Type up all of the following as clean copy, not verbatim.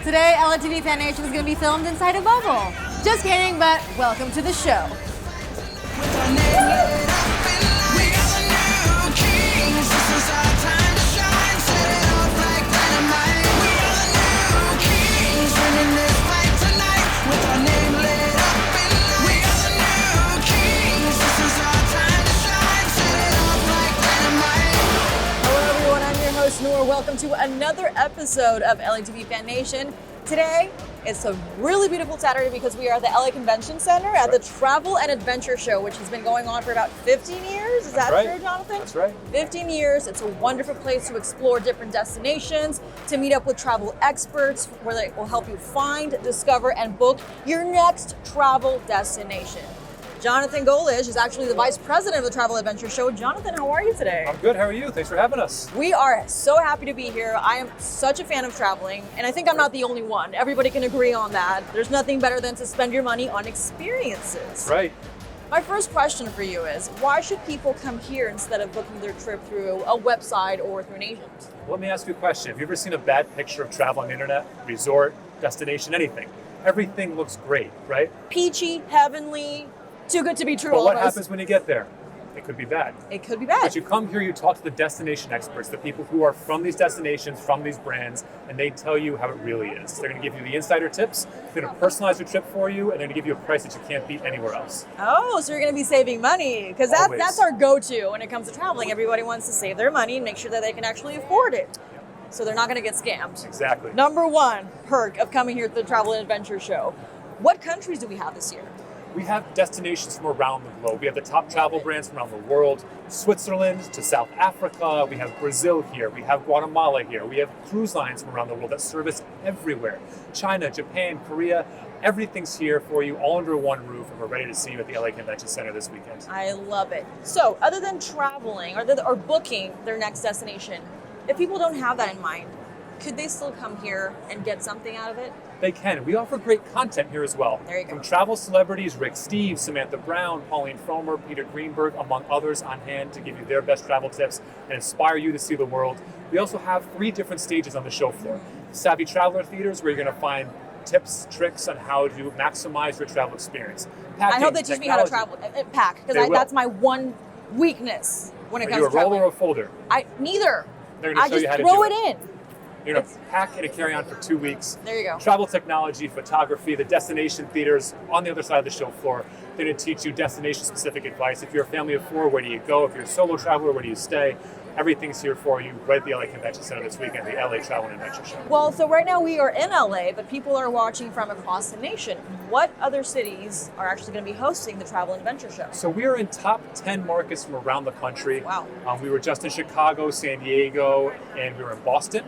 Today, LATV Fan Nation is going to be filmed inside a bubble. Just kidding, but welcome to the show. Nour, welcome to another episode of LATV Fan Nation. Today, it's a really beautiful Saturday because we are at the LA Convention Center at the Travel and Adventure Show, which has been going on for about 15 years. Is that true, Jonathan? That's right. 15 years. It's a wonderful place to explore different destinations, to meet up with travel experts where they will help you find, discover, and book your next travel destination. Jonathan Golish is actually the Vice President of the Travel Adventure Show. Jonathan, how are you today? I'm good. How are you? Thanks for having us. We are so happy to be here. I am such a fan of traveling, and I think I'm not the only one. Everybody can agree on that. There's nothing better than to spend your money on experiences. Right. My first question for you is, why should people come here instead of booking their trip through a website or through an agent? Let me ask you a question. Have you ever seen a bad picture of travel on the internet? Resort, destination, anything. Everything looks great, right? Peachy, heavenly, too good to be true. But what happens when you get there? It could be bad. It could be bad. But you come here, you talk to the destination experts, the people who are from these destinations, from these brands, and they tell you how it really is. They're going to give you the insider tips, they're going to personalize your trip for you, and they're going to give you a price that you can't beat anywhere else. Oh, so you're going to be saving money, because that's our go-to when it comes to traveling. Everybody wants to save their money and make sure that they can actually afford it. So they're not going to get scammed. Exactly. Number one perk of coming here to the Travel and Adventure Show. What countries do we have this year? We have destinations from around the globe. We have the top travel brands from around the world, Switzerland to South Africa. We have Brazil here. We have Guatemala here. We have cruise lines from around the world that service everywhere. China, Japan, Korea, everything's here for you all under one roof, and we're ready to see you at the LA Convention Center this weekend. I love it. So other than traveling or booking their next destination, if people don't have that in mind, could they still come here and get something out of it? They can. We offer great content here as well. There you go. From travel celebrities, Rick Steves, Samantha Brown, Pauline Fromer, Peter Greenberg, among others on hand to give you their best travel tips and inspire you to see the world. We also have 3 different stages on the show floor. Savvy Traveler Theaters, where you're going to find tips, tricks on how to maximize your travel experience. Packing, I hope they teach me how to travel, pack, because that's my one weakness when it comes to traveling. Are you a roller or a folder? Neither. They're going to show you how to do it. I just throw it in. You're going to pack and carry on for 2 weeks. There you go. Travel technology, photography, the destination theaters on the other side of the show floor. They're going to teach you destination-specific advice. If you're a family of 4, where do you go? If you're a solo traveler, where do you stay? Everything's here for you right at the LA Convention Center this weekend, the LA Travel and Adventure Show. Well, so right now we are in LA, but people are watching from across the nation. What other cities are actually going to be hosting the Travel and Adventure Show? So we are in top 10 markets from around the country. Wow. We were just in Chicago, San Diego, and we were in Boston.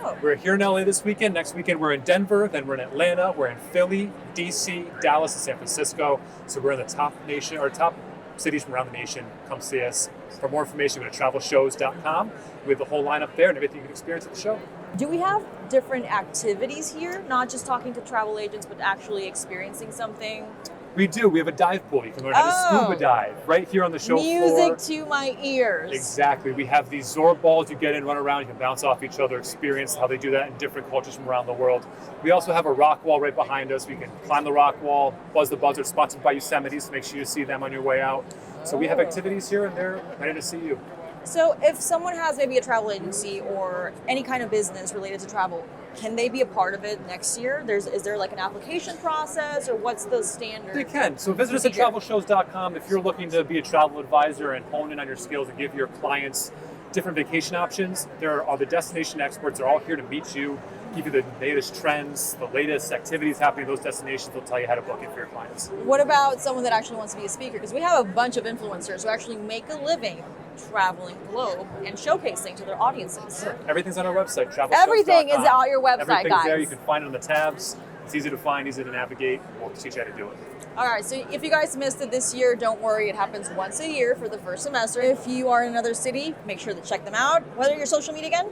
Oh. We're here in LA this weekend. Next weekend we're in Denver, then we're in Atlanta, we're in Philly, DC, Dallas, and San Francisco. So we're in the top cities from around the nation. Come see us. For more information, go to travelshows.com. We have the whole lineup there and everything you can experience at the show. Do we have different activities here? Not just talking to travel agents, but actually experiencing something? We do. We have a dive pool. You can learn how to scuba dive right here on the show floor. Music to my ears. Exactly. We have these Zorb balls. You get in, run around, you can bounce off each other, experience how they do that in different cultures from around the world. We also have a rock wall right behind us. We can climb the rock wall, buzz the buzzer, sponsored by Yosemite, so make sure you see them on your way out. So we have activities here, and they're ready to see you. So if someone has maybe a travel agency or any kind of business related to travel, can they be a part of it next year? Is there like an application process, or what's the standard? They can. So visit us at travelshows.com if you're looking to be a travel advisor and hone in on your skills and give your clients different vacation options. There are the destination experts. They're all here to meet you, give you the latest trends, the latest activities happening in those destinations. They'll tell you how to book it for your clients. What about someone that actually wants to be a speaker? Because we have a bunch of influencers who actually make a living traveling the globe and showcasing to their audiences. Sure. Everything's on our website, travelshows.com. Everything is on your website, Everything's guys. there. You can find it on the tabs. It's easy to find, easy to navigate. We'll teach you how to do it. All right, so if you guys missed it this year, don't worry. It happens once a year for the first semester. If you are in another city, make sure to check them out. What are your social media again?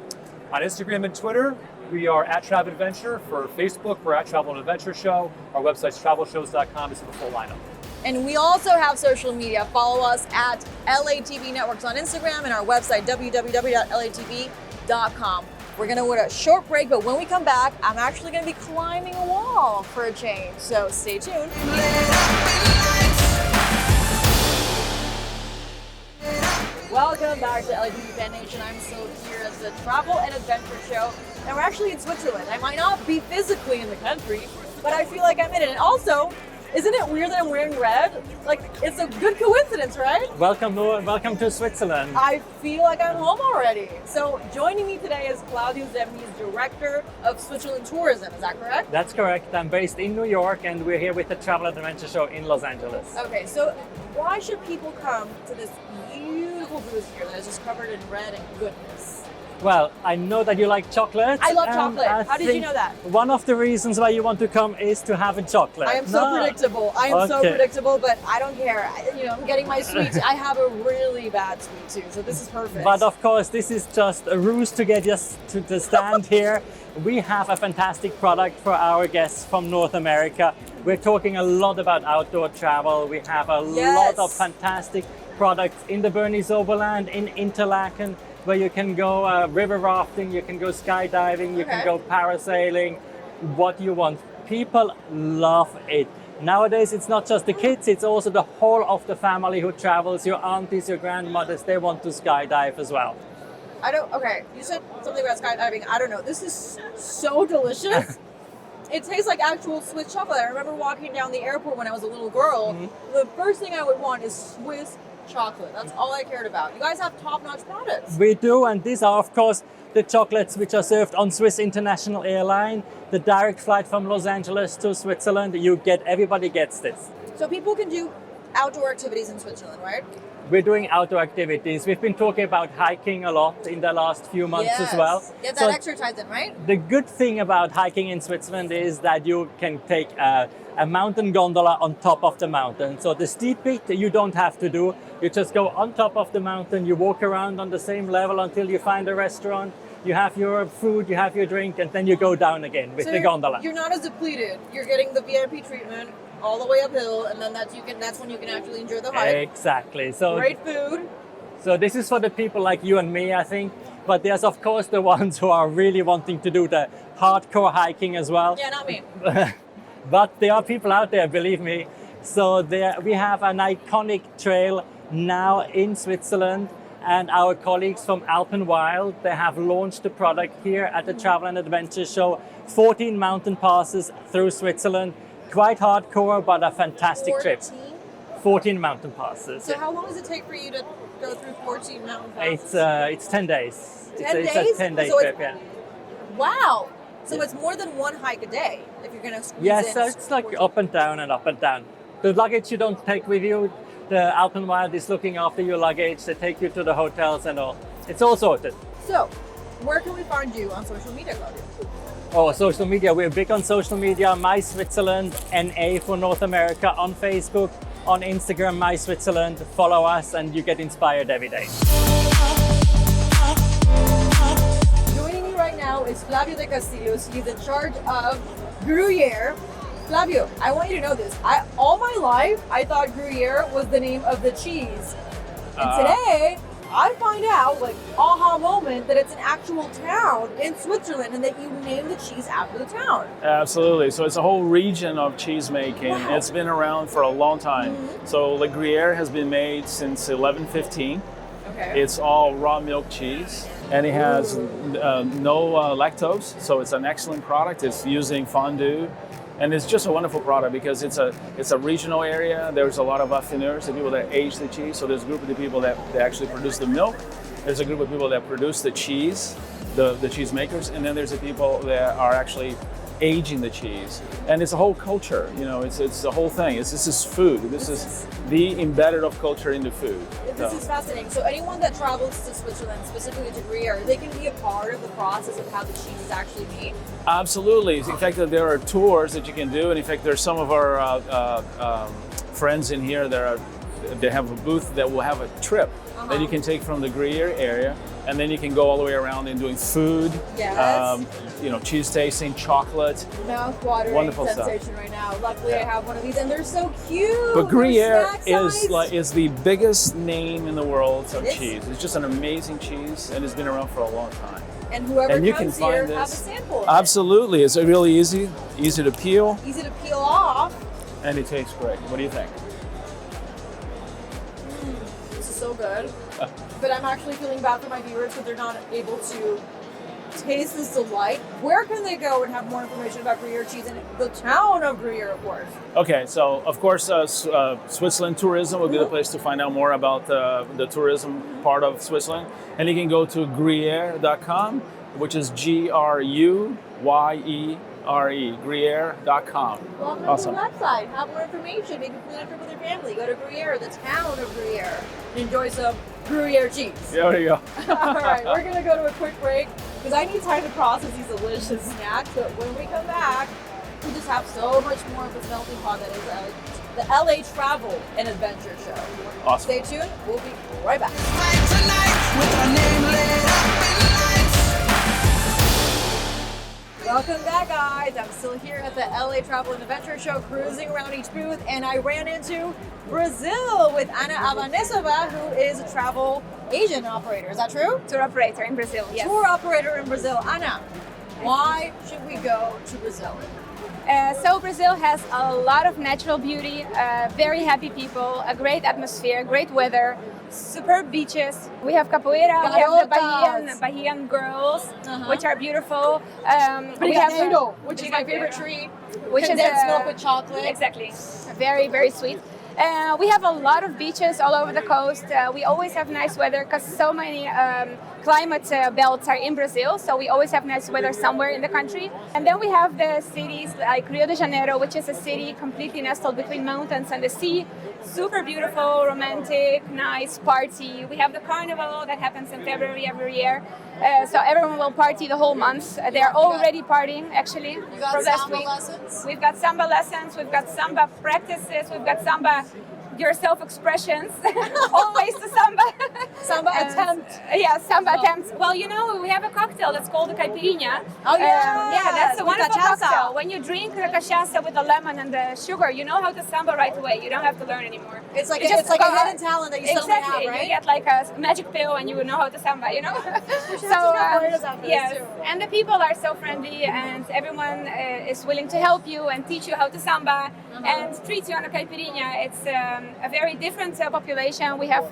On Instagram and Twitter, we are at Travel Adventure. For Facebook, we're at Travel and Adventure Show. Our website's travelshows.com. This is the full lineup. And we also have social media. Follow us at LATV Networks on Instagram and our website, www.latv.com. We're gonna go to a short break, but when we come back, I'm actually gonna be climbing a wall for a change. So stay tuned. Welcome back to LATV Nation. I'm still here at the Travel and Adventure Show, and we're actually in Switzerland. I might not be physically in the country, but I feel like I'm in it. And also, isn't it weird that I'm wearing red? Like, it's a good coincidence, right? Welcome, Nour. Welcome to Switzerland. I feel like I'm home already. So joining me today is Claudio Zemni's Director of Switzerland Tourism. Is that correct? That's correct. I'm based in New York, and we're here with the Travel and Adventure Show in Los Angeles. Okay, so why should people come to this beautiful booth here that is just covered in red and goodness? Well, I know that you like chocolate. I love chocolate. How did you think know that? One of the reasons why you want to come is to have a chocolate. I am so predictable. So predictable, but I don't care. I'm getting my sweets. I have a really bad sweet tooth, so this is perfect. But of course, this is just a ruse to get us to stand here. We have a fantastic product for our guests from North America. We're talking a lot about outdoor travel. We have a lot of fantastic products in the Bernese Oberland, in Interlaken, where you can go river rafting, you can go skydiving, you can go parasailing, what you want. People love it. Nowadays, it's not just the kids, it's also the whole of the family who travels, your aunties, your grandmothers, they want to skydive as well. You said something about skydiving. I don't know. This is so delicious. It tastes like actual Swiss chocolate. I remember walking down the airport when I was a little girl. Mm-hmm. The first thing I would want is Swiss chocolate. That's all I cared about. You guys have top-notch products. We do, and these are, of course, the chocolates which are served on Swiss International Airline. The direct flight from Los Angeles to Switzerland. Everybody gets this. So people can do outdoor activities in Switzerland, right? We're doing outdoor activities. We've been talking about hiking a lot in the last few months as well. Get that exercise in, right? The good thing about hiking in Switzerland is that you can take a mountain gondola on top of the mountain. So the steep bit you don't have to do. You just go on top of the mountain, you walk around on the same level until you find a restaurant, you have your food, you have your drink, and then you go down again with the gondola. You're not as depleted. You're getting the VIP treatment all the way uphill, and then that's when you can actually enjoy the hike. Exactly. So great food. So this is for the people like you and me, I think. But there's of course the ones who are really wanting to do the hardcore hiking as well. Yeah, not me. But there are people out there, believe me. So we have an iconic trail now in Switzerland, and our colleagues from Alpenwild, they have launched the product here at the Travel and Adventure Show. 14 mountain passes through Switzerland. Quite hardcore, but a fantastic trip. 14 mountain passes. So how long does it take for you to go through 14 mountain passes? It's 10 days. 10 days? It's a 10-day trip, yeah. Wow. So it's more than one hike a day if you're going to squeeze in. Yes, so it's like up and down and up and down. The luggage you don't take with you, the Alpenwild is looking after your luggage. They take you to the hotels and all. It's all sorted. So, where can we find you on social media, Claudio? Oh, social media. We're big on social media. My Switzerland, NA for North America, on Facebook, on Instagram, My Switzerland. Follow us and you get inspired every day. Joining me right now is Flavio de Castillos. He's in charge of Gruyere. Flavio, I want you to know this. All my life, I thought Gruyere was the name of the cheese. And today, I find out, like, aha moment, that it's an actual town in Switzerland and that you name the cheese after the town. Absolutely. So it's a whole region of cheese making. Wow. It's been around for a long time. Mm-hmm. So Le Gruyere has been made since 1115. Okay. It's all raw milk cheese, and it has no lactose. So it's an excellent product. It's using fondue. And it's just a wonderful product because it's a regional area. There's a lot of affineurs, the people that age the cheese. So there's a group of the people that actually produce the milk. There's a group of people that produce the cheese, the cheese makers, and then there's the people that are actually aging the cheese. And it's a whole culture, it's the whole thing. This is food. This is the embedded of culture into food. This is fascinating. So anyone that travels to Switzerland, specifically to Gruyere, they can be a part of the process of how the cheese is actually made? Absolutely. In fact, there are tours that you can do. And in fact, there's some of our friends in here they have a booth that will have a trip that you can take from the Gruyere area, and then you can go all the way around and doing food, cheese tasting, chocolate. Mouth-watering Wonderful sensation stuff. Right now. Luckily, I have one of these, and they're so cute. But Gruyere is is the biggest name in the world of cheese. It's just an amazing cheese, and it's been around for a long time. And whoever And you comes can here find have a this. sample of it. Absolutely, it's really easy to peel, Easy to peel off. and it tastes great. What do you think? This is so good. But I'm actually feeling bad for my viewers because they're not able to taste this delight. Where can they go and have more information about Gruyere cheese in the town of Gruyere, of course? Okay, so of course, Switzerland tourism would be the place to find out more about the tourism part of Switzerland. And you can go to gruyere.com, which is Gruyere, Gruyere.com. Welcome Awesome. to the website. Have more information. Maybe plan a trip with your family. Go to Gruyere, the town of Gruyere, and enjoy some Gruyere cheese. There you go. All right, we're going to go to a quick break because I need time to process these delicious snacks. But when we come back, we just have so much more of this melting pot that is the LA Travel and Adventure Show. Awesome. Stay tuned. We'll be right back. Welcome back, guys. I'm still here at the LA Travel and Adventure Show, cruising around each booth, and I ran into Brazil with Ana Avanesova, who is a travel agent operator. Is that true? Tour operator in Brazil, yes. Tour operator in Brazil. Ana, why should we go to Brazil? So Brazil has a lot of natural beauty, very happy people, a great atmosphere, great weather, superb beaches. We have capoeira, we have the Bahian girls, which are beautiful. We have Brigadeiro, which is my favorite treat. Which is condensed milk with chocolate. Exactly, very, very sweet. We have a lot of beaches all over the coast. We always have nice weather because so many climate belts are in Brazil, so we always have nice weather somewhere in the country. And then we have the cities like Rio de Janeiro, which is a city completely nestled between mountains and the sea. Super beautiful, romantic, nice party. We have the carnival that happens in February every year. So everyone will party the whole month. They're already partying, actually. You got samba lessons? We've got samba lessons, we've got samba practices, we've got samba your self-expressions, always the samba. Samba attempt. Yeah, samba attempts. Well, you know, we have a cocktail that's called the caipirinha. Oh, yeah. Yeah, that's a With wonderful cachaça. cocktail. When you drink the cachaça with the lemon and the sugar, you know how to samba right away. You don't have to learn anymore. It's like, You it's just like go a hidden out. talent that you suddenly Exactly. have, right? You get like a magic pill and you know how to samba, you know? Yes. And the people are so friendly and everyone is willing to help you and teach you how to samba and treat you on a caipirinha. It's a very different population. We have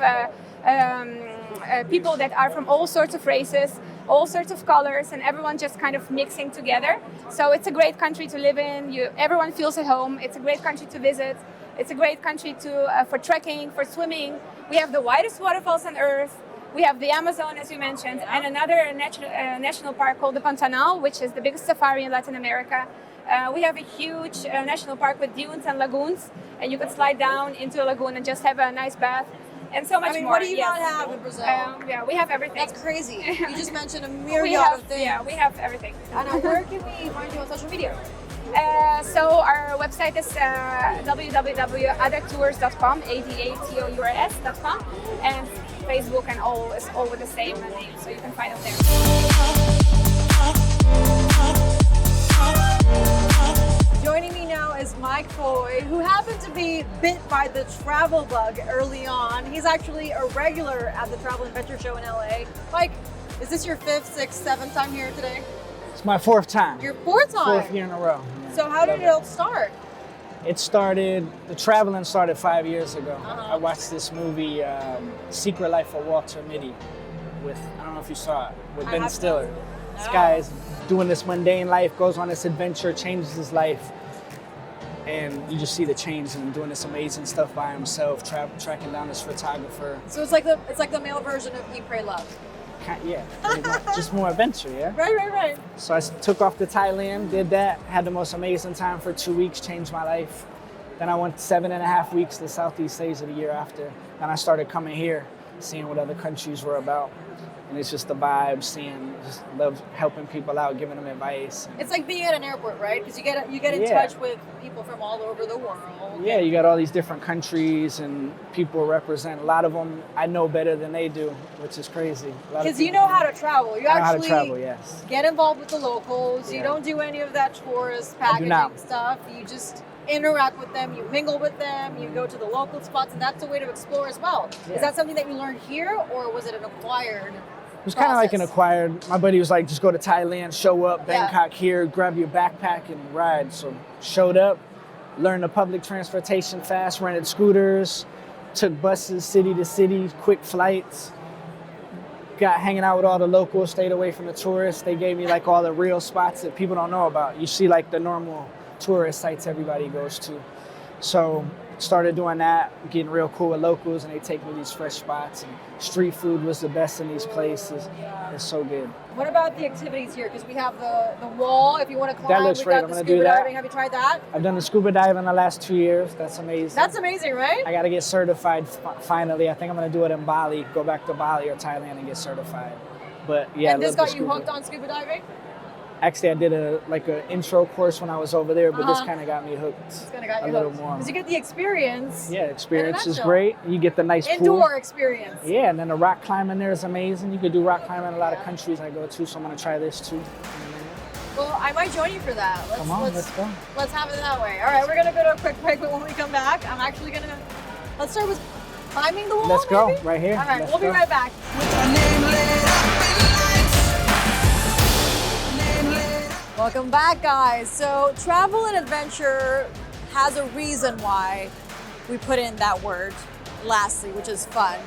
people that are from all sorts of races, all sorts of colors, and everyone just kind of mixing together. So it's a great country to live in. Everyone feels at home. It's a great country to visit. It's a great country for trekking, for swimming. We have the widest waterfalls on earth. We have the Amazon, as you mentioned, and another national park called the Pantanal, which is the biggest safari in Latin America. We have a huge national park with dunes and lagoons, and you can slide down into a lagoon and just have a nice bath, and so much more. What do you not have in Brazil? Yeah, we have everything. That's crazy. You just mentioned a we myriad have, of things. yeah, we have everything. Anna, where can we find you on social media? So our website is www.adatours.com, ADATOURS.com, and Facebook and all is all with the same name, so you can find us there. Joining me now is Mike Foy, who happened to be bit by the travel bug early on. He's actually a regular at the Travel Adventure Show in LA. Mike, is this your 5th, 6th, 7th time here today? It's my 4th time. Your 4th time? 4th year in a row. Yeah. So how did it all start? The traveling started 5 years ago. I watched this movie, Secret Life of Walter Mitty, with, I don't know if you saw it, with Ben Stiller. This guy is doing this mundane life, goes on this adventure, changes his life, and you just see the change in him doing this amazing stuff by himself, tracking down this photographer. So it's like the male version of Eat, Pray, Love. Yeah, pretty much. Just more adventure, yeah? Right. So I took off to Thailand, did that, had the most amazing time for 2 weeks, changed my life. Then I went 7.5 weeks to Southeast Asia the year after. Then I started coming here, seeing what other countries were about. And it's just the vibe, just love helping people out, giving them advice. It's like being at an airport, right? Because you get in touch with people from all over the world. Yeah, you got all these different countries and people represent. A lot of them I know better than they do, which is crazy. Because you know how to travel. You I know actually how to travel, yes. get involved with the locals. Yeah. You don't do any of that tourist I do not. packaging stuff. You just interact with them, you mingle with them, you go to the local spots, and that's a way to explore as well. Yeah. Is that something that you learned here, or was it an acquired was kind of like an process? acquired. My buddy was like, just go to Thailand, show up, Bangkok here, grab your backpack and ride. So showed up, learned the public transportation fast, rented scooters, took buses city to city, quick flights. Got hanging out with all the locals, stayed away from the tourists. They gave me like all the real spots that people don't know about. You see like the normal tourist sites everybody goes to. So started doing that, getting real cool with locals, and they take me to these fresh spots. And street food was the best in these places. It's so good. What about the activities here? Because we have the wall, if you want to climb. That looks We've great. got I'm the gonna scuba do that. diving. Have you tried that? I've done the scuba diving the last 2 years. That's amazing. That's amazing, right? I got to get certified finally. I think I'm going to do it in Bali, go back to Bali or Thailand and get certified. But yeah, And I this love got the you scuba. hooked on scuba diving? Actually, I did an intro course when I was over there, but this kind of got me hooked It's gonna got a you little hooked. more. Because you get the experience. Yeah, experience is nutshell. great. You get the nice Indoor pool. experience. Yeah, and then the rock climbing there is amazing. You could do rock climbing in a lot of countries I go to, so I'm going to try this too. Well, I might join you for that. Come on, let's go. Let's have it that way. All right, we're gonna go to a quick break, but when we come back, I'm actually gonna, let's start with climbing the wall. Let's go, maybe? right here. All right, Let's we'll be go. right back. Welcome back, guys. So travel and adventure has a reason why we put in that word lastly, which is fun.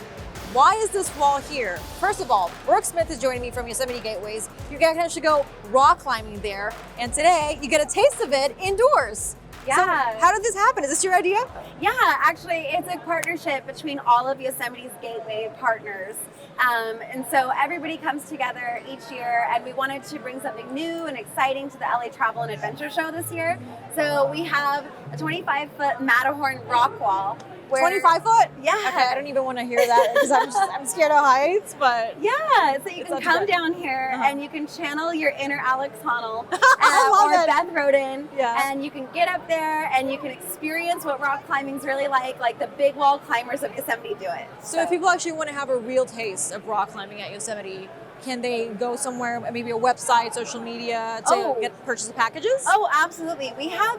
Why is this wall here? First of all, Brooke Smith is joining me from Yosemite Gateways. You can actually go rock climbing there, and today you get a taste of it indoors. Yeah. So how did this happen? Is this your idea? Yeah, actually, it's a partnership between all of Yosemite's Gateway partners. And so everybody comes together each year, and we wanted to bring something new and exciting to the LA Travel and Adventure Show this year. So we have a 25-foot Matterhorn rock wall. 25 foot? Yeah. Okay, I don't even want to hear that because I'm scared of heights, but Yeah, so you It's can up to come that. down here Uh-huh. and you can channel your inner Alex Honnold love or it. Beth Roden, Yeah. and you can get up there and you can experience what rock climbing's really like the big wall climbers of Yosemite do it. So if people actually want to have a real taste of rock climbing at Yosemite, can they go somewhere, maybe a website, social media, to purchase the packages? Oh, absolutely. We have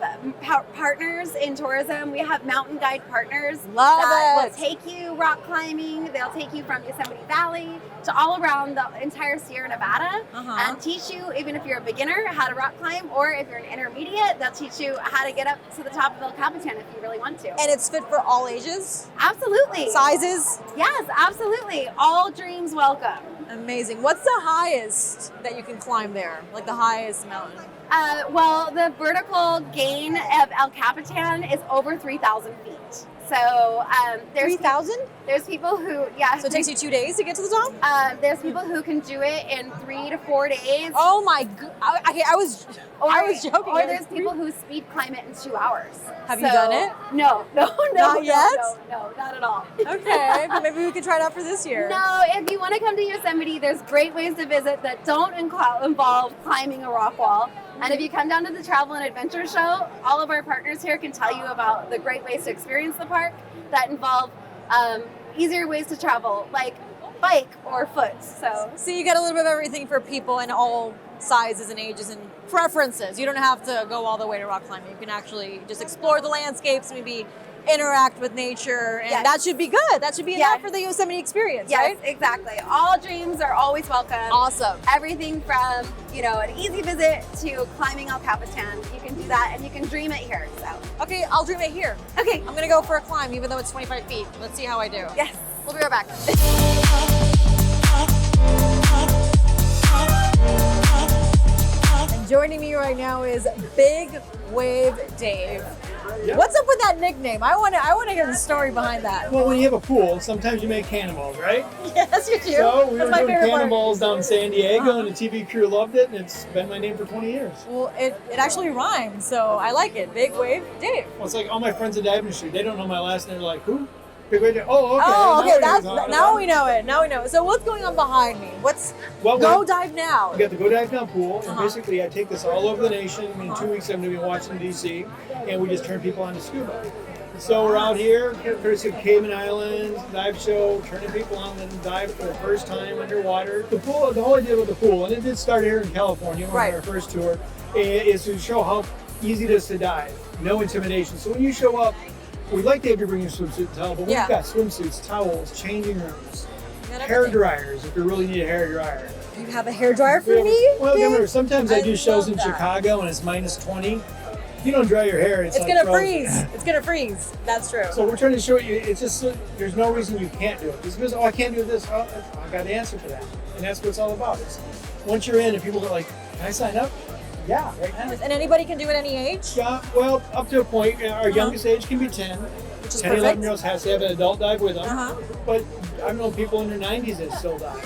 partners in tourism. We have mountain guide partners Love that it. will take you rock climbing. They'll take you from Yosemite Valley to all around the entire Sierra Nevada Uh-huh. and teach you, even if you're a beginner, how to rock climb, or if you're an intermediate, they'll teach you how to get up to the top of El Capitan if you really want to. And it's fit for all ages, Absolutely. sizes. Yes, absolutely. All dreams welcome. Amazing. What's the highest that you can climb there? Like the highest mountain? Well, the vertical gain of El Capitan is over 3,000 feet. So there's 3,000? There's people who, yeah. So it takes you 2 days to get to the top? There's people who can do it in 3 to 4 days. Oh my god! I was joking. Or there's people who speed climb it in 2 hours. Have you done it? No, Not yet? No, not at all. Okay, but maybe we could try it out for this year. No, if you want to come to Yosemite, there's great ways to visit that don't involve climbing a rock wall. And if you come down to the Travel and Adventure Show, all of our partners here can tell you about the great ways to experience the park that involve easier ways to travel, like bike or foot. So you get a little bit of everything for people in all sizes and ages and preferences. You don't have to go all the way to rock climbing. You can actually just explore the landscapes, maybe interact with nature, and Yes. that should be good. That should be Yeah. enough for the Yosemite experience, Yes, right? exactly. All dreams are always welcome. Awesome. Everything from, an easy visit to climbing El Capitan. You can do that and you can dream it here. So, Okay, I'll dream it here. okay. I'm gonna go for a climb, even though it's 25 feet. Let's see how I do. Yes. We'll be right back. And joining me right now is Big Wave Dave. What's up with that nickname? I want to hear the story behind that. Well, when you have a pool, sometimes you make cannonballs, right? Yes, you do. So we That's were my doing favorite part. cannonballs down in San Diego, and the TV crew loved it, and it's been my name for 20 years. Well, it actually rhymes, so I like it. Big Wave Dave. Well, it's like all my friends in the diving industry, they don't know my last name. They're like, who? Big Wave Dave. Oh, okay. Oh, okay. Now it is. Now we know it. Now we know it. So what's going on behind me? Well, Go we Dive Now? got the Go Dive Now pool, and Uh-huh. basically I take this all over the nation. In 2 weeks, I'm going to be in Washington, D.C., and we just turn people on to scuba. So we're out here, courtesy of Cayman Islands, dive show, turning people on to dive for the first time underwater. The pool, the whole idea with the pool, and it did start here in California, on Right. our first tour, is to show how easy it is to dive. No intimidation. So when you show up, we'd like to have you bring your swimsuit and towel, but Yeah. we've got swimsuits, towels, changing rooms. got hair everything. dryers if you really need a hair dryer. You have a hair dryer for me? Well, babe? remember, sometimes I do shows love in that. Chicago and it's minus 20. If you don't dry your hair, it's It's like gonna frozen. freeze. It's gonna freeze. That's true. So we're trying to show you, it's just, there's no reason you can't do it. It's because, oh, I can't do this. Oh, I got the answer for that. And that's what it's all about. It's, once you're in, and people are like, can I sign up? Yeah, right now. And anybody can do it any age? Yeah, well, up to a point. Our youngest age can be 10. Which is 10, 11 perfect. year olds has to have an adult dive with them. Uh-huh. But I know people in their 90s that still dive.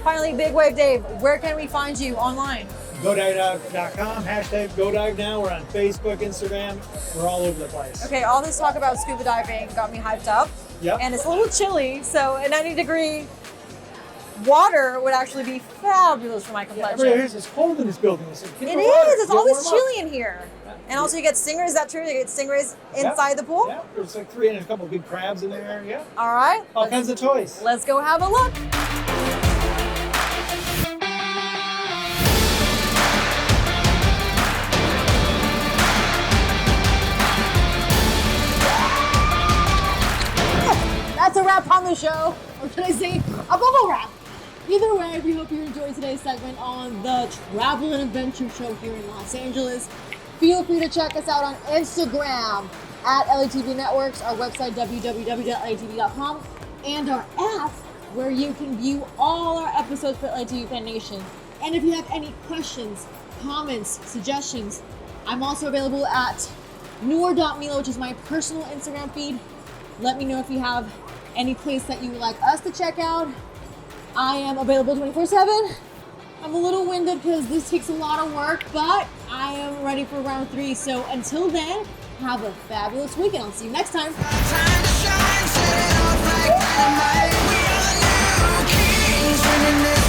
Finally, Big Wave Dave, where can we find you online? GoDive.com, hashtag GoDiveNow. We're on Facebook, Instagram. We're all over the place. Okay, all this talk about scuba diving got me hyped up. Yep. And it's a little chilly, so a 90-degree water would actually be fabulous for my complexion. Everybody here's it's cold in this building. It's like, It get the is. water. It's You'll always warm up. chilly in here. And also you get stingrays. Is that true? You get stingrays inside the pool? Yeah, there's like 3 and a couple big crabs in there. Yeah. All right. All kinds of toys. Let's go have a look. That's a wrap on the show. Or should I say a bubble wrap? Either way, we hope you enjoyed today's segment on the Travel and Adventure Show here in Los Angeles. Feel free to check us out on Instagram at LATV Networks, our website www.latv.com, and our app where you can view all our episodes for LATV Fan Nation. And if you have any questions, comments, suggestions, I'm also available at Nour.Mila, which is my personal Instagram feed. Let me know if you have any place that you would like us to check out. I am available 24/7. I'm a little winded because this takes a lot of work, but I am ready for round 3. So until then, have a fabulous week and I'll see you next time. Time to shine, set it off like dynamite. We are the new kings, winning this